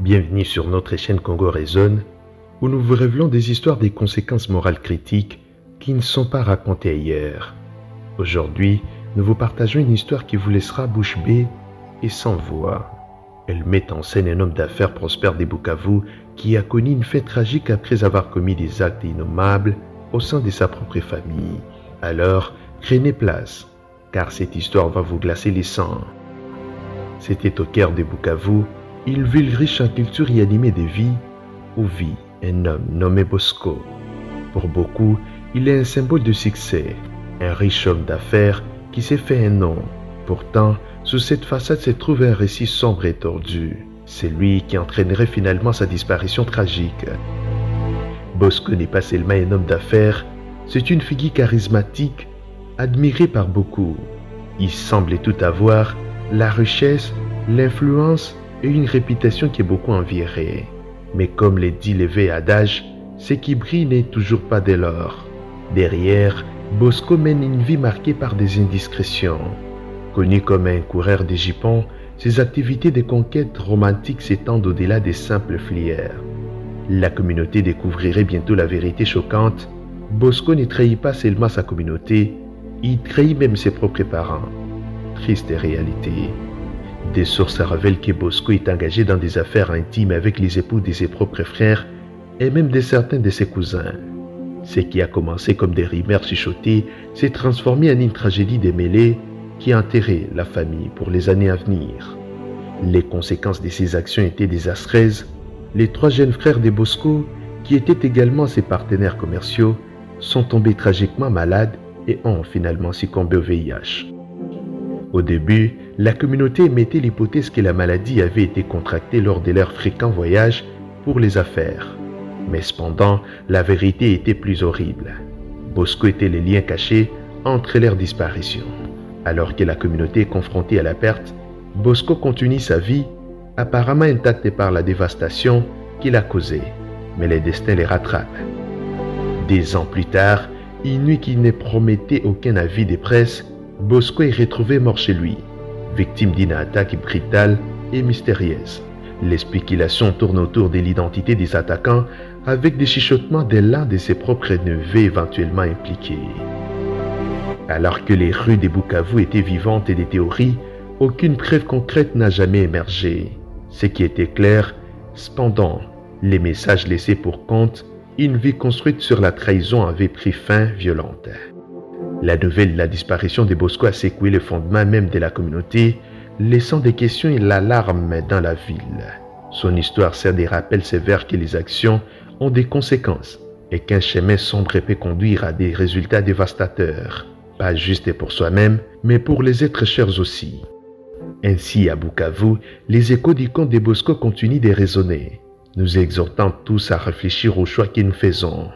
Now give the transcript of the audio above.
Bienvenue sur notre chaîne Congo Raisonne, où nous vous révélons des histoires des conséquences morales critiques qui ne sont pas racontées ailleurs. Aujourd'hui, nous vous partageons une histoire qui vous laissera bouche bée et sans voix. Elle met en scène un homme d'affaires Prosper de Bukavu qui a connu une fin tragique après avoir commis des actes innommables au sein de sa propre famille. Alors, prenez place, car cette histoire va vous glacer les sangs. C'était au cœur de Bukavu, une ville riche en culture et animée de vie, où vit un homme nommé Bosco. Pour beaucoup, il est un symbole de succès, un riche homme d'affaires qui s'est fait un nom. Pourtant, sous cette façade se trouve un récit sombre et tordu. C'est lui qui entraînerait finalement sa disparition tragique. Bosco n'est pas seulement un homme d'affaires, c'est une figure charismatique, admirée par beaucoup. Il semble tout avoir, la richesse, l'influence et une réputation qui est beaucoup enviée. Mais comme le dit le vieil adage, ce qui brille n'est toujours pas de l'or. Derrière, Bosco mène une vie marquée par des indiscrétions. Connu comme un coureur de jupons, ses activités de conquête romantique s'étendent au-delà des simples filières. La communauté découvrirait bientôt la vérité choquante. Bosco ne trahit pas seulement sa communauté, il trahit même ses propres parents. Triste réalité. Des sources révèlent que Bosco est engagé dans des affaires intimes avec les époux de ses propres frères et même de certains de ses cousins. Ce qui a commencé comme des rumeurs chuchotées s'est transformé en une tragédie démêlée qui a enterré la famille pour les années à venir. Les conséquences de ces actions étaient désastreuses. Les trois jeunes frères de Bosco, qui étaient également ses partenaires commerciaux, sont tombés tragiquement malades et ont finalement succombé au VIH. Au début, la communauté émettait l'hypothèse que la maladie avait été contractée lors de leurs fréquents voyages pour les affaires. Mais cependant, la vérité était plus horrible. Bosco était le lien caché entre leur disparition. Alors que la communauté est confrontée à la perte, Bosco continue sa vie, apparemment intacte par la dévastation qu'il a causée. Mais le destin les rattrape. Des ans plus tard, une nuit qui ne promettait aucun avis de presse, Bosco est retrouvé mort chez lui, victime d'une attaque brutale et mystérieuse. Les spéculations tournent autour de l'identité des attaquants avec des chuchotements de l'un de ses propres neveux éventuellement impliqués. Alors que les rues de Bukavu étaient vivantes et des théories, aucune preuve concrète n'a jamais émergé. Ce qui était clair, cependant, les messages laissés pour compte, une vie construite sur la trahison avait pris fin violente. La nouvelle de la disparition de Bosco a secoué le fondement même de la communauté, laissant des questions et l'alarme dans la ville. Son histoire sert de rappel sévère que les actions ont des conséquences et qu'un chemin sombre peut conduire à des résultats dévastateurs, pas juste pour soi-même, mais pour les êtres chers aussi. Ainsi, à Bukavu, les échos du conte de Bosco continuent de résonner, nous exhortant tous à réfléchir aux choix que nous faisons.